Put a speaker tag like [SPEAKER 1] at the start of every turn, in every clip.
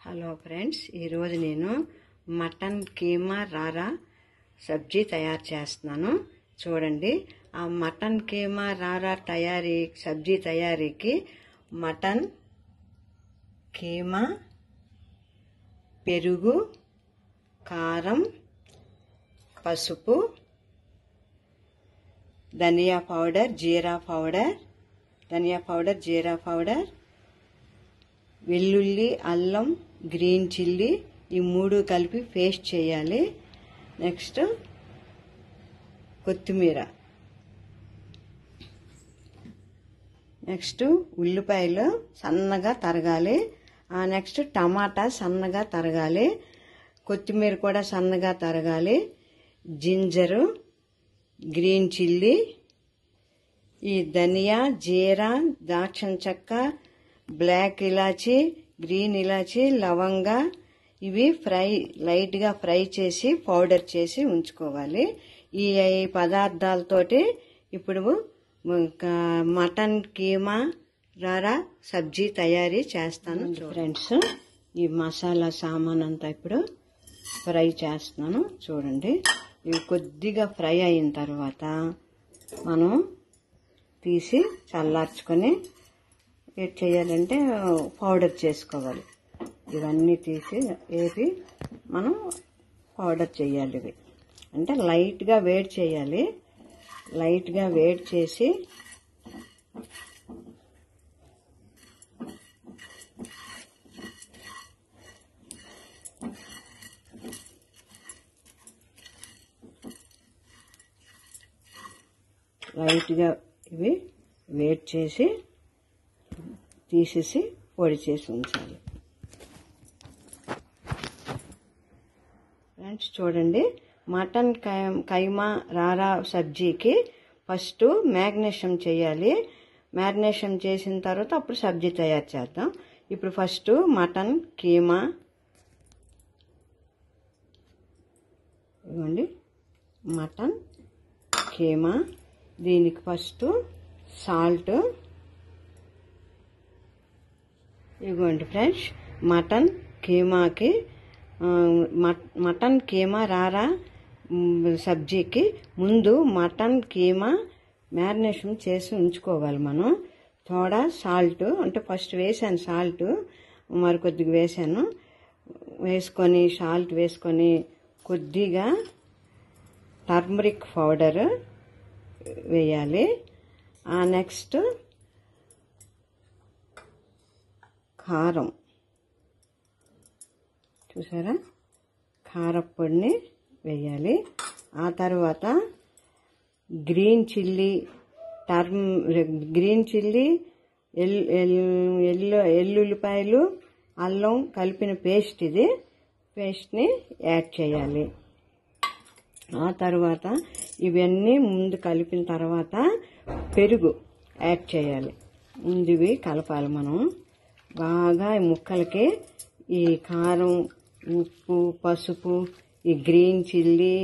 [SPEAKER 1] Hello friends, ఈరోజు నేను mutton keema rara సబ్జీ తయారు చేస్తున్నాను. చూడండి, ఆ మటన్ కీమా రారా సబ్జీ తయారీకి మటన్ కీమా, పెరుగు, కారం, పసుపు, ధనియా పౌడర్, జీరా పౌడర్, వెల్లుల్లి, అల్లం, గ్రీన్ చిల్లీ, ఈ మూడు కలిపి పేస్ట్ చేయాలి. నెక్స్ట్ కొత్తిమీర, నెక్స్ట్ ఉల్లిపాయలు సన్నగా తరగాలి. నెక్స్ట్ టమాటా సన్నగా తరగాలి. కొత్తిమీర కూడా సన్నగా తరగాలి. జింజరు, గ్రీన్ చిల్లీ, ఈ ధనియా, జీరా, దాల్చిన చెక్క, బ్లాక్ ఇలాచి, గ్రీన్ ఇలాచి, లవంగా, ఇవి లైట్గా ఫ్రై చేసి పౌడర్ చేసి ఉంచుకోవాలి. ఈ పదార్థాలతోటి ఇప్పుడు మటన్ కీమా రారా సబ్జీ తయారీ చేస్తాను. ఫ్రెండ్స్, ఈ మసాలా సామాన్ అంతా ఇప్పుడు ఫ్రై చేస్తున్నాను. చూడండి, ఇవి కొద్దిగా ఫ్రై అయిన తర్వాత మనం తీసి చల్లార్చుకొని ఏం చేయాలంటే పౌడర్ చేసుకోవాలి. ఇవన్నీ తీసి వేసి మనం పౌడర్ చేయాలి. ఇవి అంటే లైట్గా వేడి చేయాలి. లైట్గా వేడి చేసి లైట్గా ఇవి వేడి చేసి తీసేసి పొడి చేసి ఉంచాలి. ఫ్రెండ్స్, చూడండి, మటన్ కైమా రారా సబ్జీకి ఫస్ట్ మ్యారినేషన్ చేయాలి. మ్యారినేషన్ చేసిన తర్వాత అప్పుడు సబ్జీ తయారు చేద్దాం. ఇప్పుడు ఫస్ట్ మటన్ కీమా, ఇవ్వండి మటన్ కీమా, దీనికి ఫస్ట్ సాల్ట్, ఇదిగోండి ఫ్రెండ్స్, మటన్ కీమా రారా సబ్జీకి ముందు మటన్ కీమా మ్యారినేషన్ చేసి ఉంచుకోవాలి. మనం తోడా సాల్ట్, అంటే ఫస్ట్ వేసాను సాల్ట్, మరి కొద్దిగా వేసాను, వేసుకొని సాల్ట్ వేసుకొని కొద్దిగా టర్మరిక్ పౌడర్ వేయాలి. నెక్స్ట్ కారం, చూసారా, కారపొడిని వేయాలి. ఆ తర్వాత గ్రీన్ చిల్లీ, ఎల్లుల్లిపాయలు, అల్లం కలిపిన పేస్ట్, ఇది పేస్ట్ని యాడ్ చేయాలి. ఆ తర్వాత ఇవన్నీ ముందు కలిపిన తర్వాత పెరుగు యాడ్ చేయాలి. ముందు ఇవి కలపాలి. మనం బాగా ఈ ముక్కలకి ఈ కారం, ఉప్పు, పసుపు, ఈ green chilli,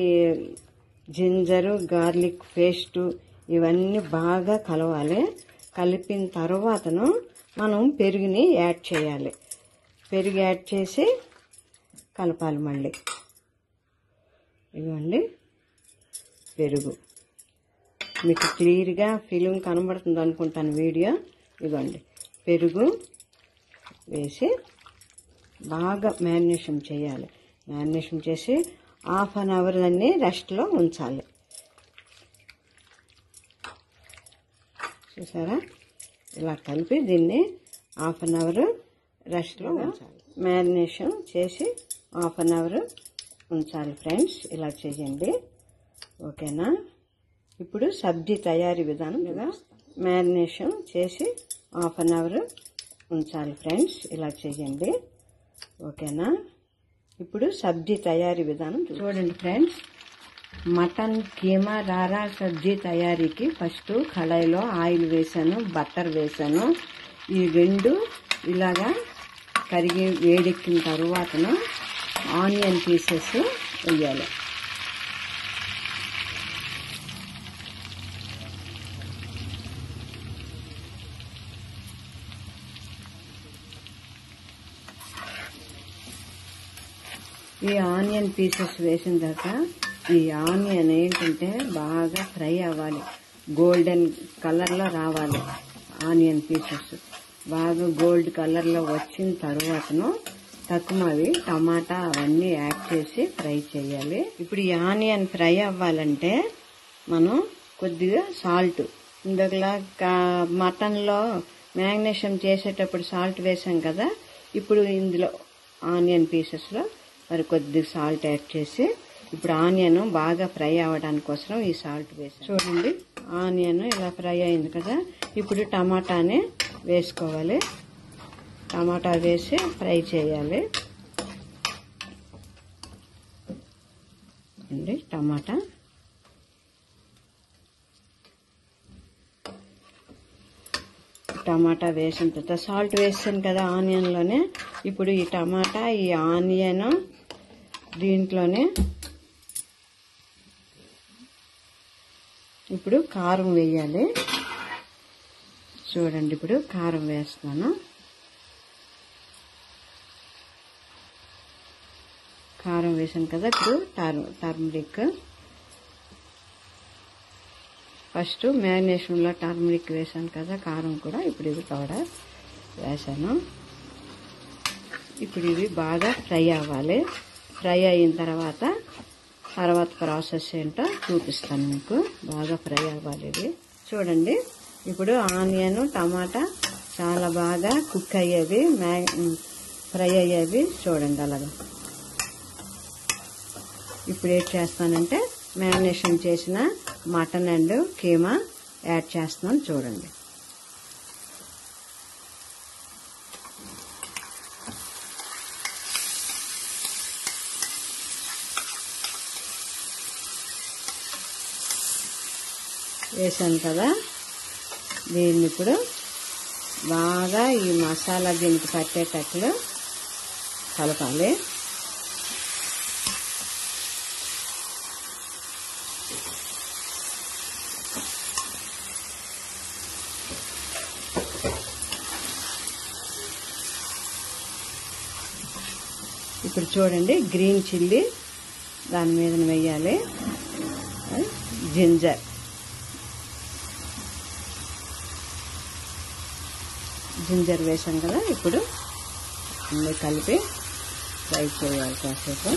[SPEAKER 1] ginger, garlic paste, ఇవన్నీ బాగా కలవాలి. కలిపిన తర్వాతను మనం పెరుగుని యాడ్ చేయాలి. పెరుగు యాడ్ చేసి కలపాలి. మళ్ళీ ఇవ్వండి పెరుగు, మీకు క్లియర్గా ఫిలిం కనబడుతుంది అనుకుంటాను వీడియో. ఇవ్వండి పెరుగు వేసి బాగా మ్యారినేషన్ చేయాలి. మ్యారినేషన్ చేసి హాఫ్ అన్ అవర్ దాన్ని రెస్ట్లో ఉంచాలి. చూసారా, ఇలా కలిపి దీన్ని హాఫ్ అన్ అవర్ రెస్ట్లో ఉంచాలి. మ్యారినేషన్ చేసి హాఫ్ అన్ అవర్ ఉంచాలి. ఫ్రెండ్స్, ఇలా చేయండి. ఓకేనా? ఇప్పుడు సబ్జీ తయారీ విధానం కదా, మ్యారినేషన్ చేసి హాఫ్ అన్ అవర్ ఉంచాలి. ఫ్రెండ్స్, ఇలా చేయండి. ఓకేనా? ఇప్పుడు సబ్జీ తయారీ విధానం చూడండి. ఫ్రెండ్స్, మటన్ కీమా రారా సబ్జీ తయారీకి ఫస్ట్ కళాయిలో ఆయిల్ వేసాను, బటర్ వేసాను. ఈ రెండు ఇలాగా కరిగి వేడెక్కిన తర్వాతను ఆనియన్ పీసెస్ వేయాలి. ఈ ఆనియన్ పీసెస్ వేసిన తర్వాత ఈ ఆనియన్ ఏంటంటే బాగా ఫ్రై అవ్వాలి, గోల్డెన్ కలర్లో రావాలి. ఆనియన్ పీసెస్ బాగా గోల్డ్ కలర్లో వచ్చిన తర్వాతను తక్కువవి టమాటా అవన్నీ యాడ్ చేసి ఫ్రై చేయాలి. ఇప్పుడు ఈ ఆనియన్ ఫ్రై అవ్వాలంటే మనం కొద్దిగా సాల్ట్, ఇందాక మటన్లో మ్యాగ్నేషన్ చేసేటప్పుడు సాల్ట్ వేసాం కదా, ఇప్పుడు ఇందులో ఆనియన్ పీసెస్లో మరి కొద్దిగా సాల్ట్ యాడ్ చేసి ఇప్పుడు ఆనియన్ బాగా ఫ్రై అవ్వడానికి కోసం ఈ సాల్ట్ వేసి చూడండి. ఆనియన్ ఇలా ఫ్రై అయింది కదా, ఇప్పుడు టమాటాని వేసుకోవాలి. టమాటా వేసి ఫ్రై చేయాలి అండి. టమాటా వేసిన తర్వాత సాల్ట్ వేసాను కదా ఆనియన్లోనే. ఇప్పుడు ఈ టమాటా, ఈ ఆనియన్ దీంట్లోనే ఇప్పుడు కారం వేయాలి. చూడండి, ఇప్పుడు కారం వేస్తున్నాను. కారం వేసాను కదా, ఇప్పుడు టర్మరిక్. ఫస్ట్ మ్యారినేషన్లో టర్మరిక్ వేసాను కదా, కారం కూడా ఇప్పుడు ఇది కూడా వేసాను. ఇప్పుడు ఇవి బాగా ఫ్రై అవ్వాలి. ఫ్రై అయిన తర్వాత ప్రాసెస్ ఏంటో చూపిస్తాను మీకు. బాగా ఫ్రై అవ్వాలి ఇది. చూడండి, ఇప్పుడు ఆనియన్ టమాటా చాలా బాగా కుక్ అయ్యేవి, ఫ్రై అయ్యేవి. చూడండి అలాగా. ఇప్పుడు ఏం చేస్తానంటే మ్యారినేషన్ చేసిన మటన్ అండ్ కీమా యాడ్ చేస్తున్నాను. చూడండి, వేసాను కదా. దీన్ని ఇప్పుడు బాగా ఈ మసాలా దీనికి పట్టేటట్లు కలపాలి. ఇప్పుడు చూడండి, గ్రీన్ చిల్లీ దాని మీద వేయాలి. జింజర్ వేసాం కదా, ఇప్పుడు అన్నీ కలిపి ఫ్రై చేయాలి కాసేపు.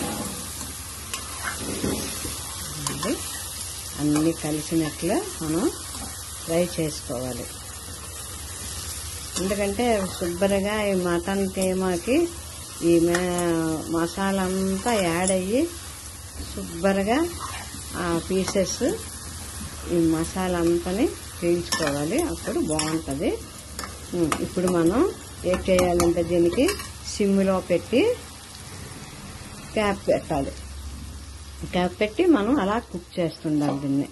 [SPEAKER 1] అన్నీ కలిసినట్లు మనం ఫ్రై చేసుకోవాలి. ఎందుకంటే శుభ్రంగా ఈ మటన్ కీమాకి ఈ మసాలా అంతా యాడ్ అయ్యి శుభ్రంగా ఆ పీసెస్ ఈ మసాలా అంతని పీల్చుకోవాలి, అప్పుడు బాగుంటుంది. ఇప్పుడు మనం ఏం చేయాలంటే దీనికి సిమ్లో పెట్టి క్యాప్ పెట్టాలి. క్యాప్ పెట్టి మనం అలా కుక్ చేస్తుండాలి. దీన్ని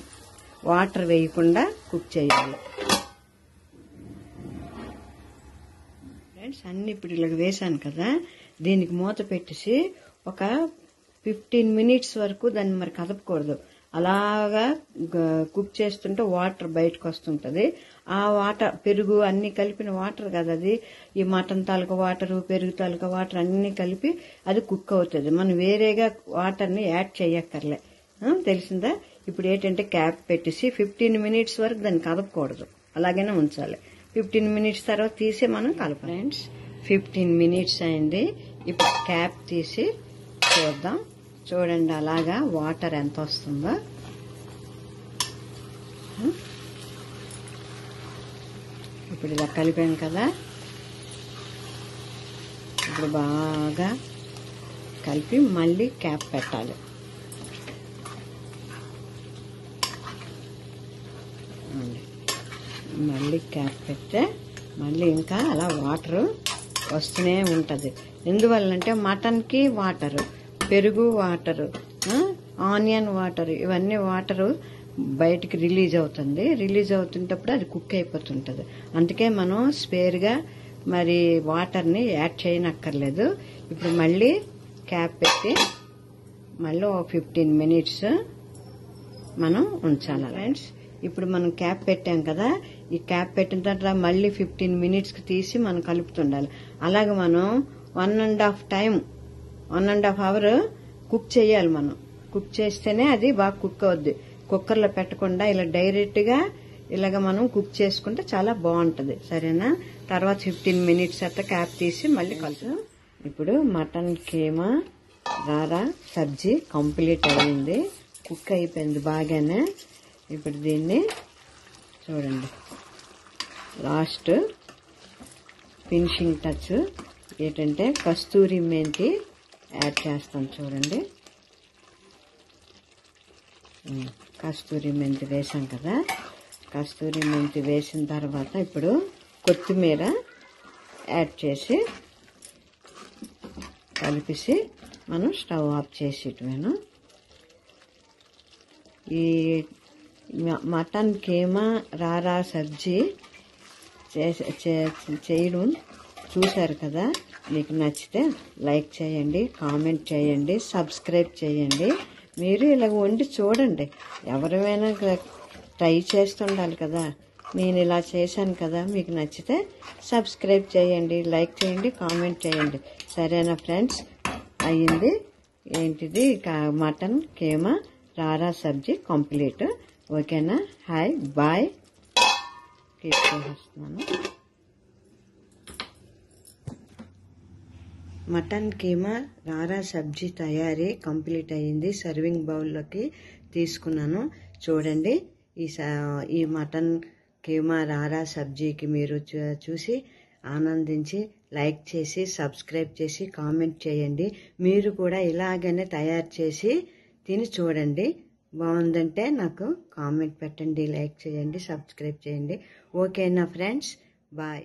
[SPEAKER 1] వాటర్ వేయకుండా కుక్ చేయాలి. ఫ్రెండ్స్, అన్ని ఇప్పుడు ఇలా వేసాను కదా, దీనికి మూత పెట్టేసి ఒక 15 మినిట్స్ వరకు దాన్ని మరి కదపకూడదు. అలాగా కుక్ చేస్తుంటే వాటర్ బయటకు వస్తుంటది. ఆ వాటర్, పెరుగు అన్ని కలిపిన వాటర్ కదా అది, ఈ మటన్ తాలూకా వాటర్, పెరుగు తాలూకా వాటర్ అన్ని కలిపి అది కుక్ అవుతుంది. మనం వేరేగా వాటర్ని యాడ్ చేయక్కర్లే. తెలిసిందా? ఇప్పుడు ఏంటంటే క్యాప్ పెట్టేసి 15 మినిట్స్ వరకు దాన్ని కదపకూడదు, అలాగనే ఉంచాలి. 15 మినిట్స్ తర్వాత తీసి మనం కలపాలి. ఫ్రెండ్స్, 15 మినిట్స్ అయింది. ఇప్పుడు క్యాప్ తీసి చూద్దాం. చూడండి అలాగా వాటర్ ఎంత వస్తుందో. ఇప్పుడు ఇలా కలిపాం కదా, ఇప్పుడు బాగా కలిపి మళ్ళీ క్యాప్ పెట్టాలి. మళ్ళీ క్యాప్ పెడితే మళ్ళీ ఇంకా అలా వాటర్ వస్తూనే ఉంటుంది. ఎందువల్లంటే మటన్కి వాటరు, పెరుగు వాటరు, ఆనియన్ వాటర్, ఇవన్నీ వాటరు బయటికి రిలీజ్ అవుతుంది. రిలీజ్ అవుతుంటప్పుడు అది కుక్ అయిపోతుంటుంది. అందుకే మనం స్పేర్గా మరి వాటర్ని యాడ్ చేయనక్కర్లేదు. ఇప్పుడు మళ్ళీ క్యాప్ పెట్టి మళ్ళీ 15 మినిట్స్ మనం ఉంచాలి. ఫ్రెండ్స్, ఇప్పుడు మనం క్యాప్ పెట్టాం కదా, ఈ క్యాప్ పెట్టిన తర్వాత మళ్ళీ 15 మినిట్స్కి తీసి మనం కలుపుతుండాలి. అలాగే మనం 1.5 అవర్ కుక్ చేయాలి. మనం కుక్ చేస్తేనే అది బాగా కుక్ అవుద్ది. కుక్కర్లో పెట్టకుండా ఇలా డైరెక్ట్గా ఇలాగ మనం కుక్ చేసుకుంటే చాలా బాగుంటుంది. సరేనా? తర్వాత 15 మినిట్స్ అట్లా క్యాప్ తీసి మళ్ళీ కలుసు. ఇప్పుడు మటన్ కీమా రారా సబ్జీ కంప్లీట్ అయింది. కుక్ అయిపోయింది బాగానే. ఇప్పుడు దీన్ని చూడండి, లాస్ట్ ఫినిషింగ్ టచ్ ఏంటంటే కస్తూరి మెంతి యాడ్ చేస్తాం. చూడండి, కస్తూరి మెంతి వేసాం కదా. కస్తూరి మెంతి వేసిన తర్వాత ఇప్పుడు కొత్తిమీర యాడ్ చేసి కలిపేసి మనం స్టవ్ ఆఫ్ చేసేటమేను. ఈ మటన్ కీమా రారా సబ్జీ చేయడం చూశారు కదా. మీకు నచ్చితే లైక్ చేయండి, కామెంట్ చేయండి, సబ్స్క్రైబ్ చేయండి. మీరు ఇలాగ వండి చూడండి. ఎవరైనా ట్రై చేస్తుండాలి కదా. నేను ఇలా చేశాను కదా. మీకు నచ్చితే సబ్స్క్రైబ్ చేయండి, లైక్ చేయండి, కామెంట్ చేయండి. సరేనా ఫ్రెండ్స్? అయ్యింది. ఏంటిది మటన్ కీమా రారా సబ్జీ కంప్లీట్. ఓకేనా? Hi bye. తీసుకొస్తున్నాను. మటన్ కీమా రారా సబ్జీ తయారీ కంప్లీట్ అయ్యింది. సర్వింగ్ బౌల్లోకి తీసుకున్నాను. చూడండి, ఈ మటన్ కీమా రారా సబ్జీకి మీరు చూసి ఆనందించి లైక్ చేసి సబ్స్క్రైబ్ చేసి కామెంట్ చేయండి. మీరు కూడా ఇలాగనే తయారు చేసి తిని చూడండి. బాగుందంటే నాకు కామెంట్ పెట్టండి, లైక్ చేయండి, సబ్స్క్రైబ్ చేయండి. ఓకేనా ఫ్రెండ్స్? బాయ్.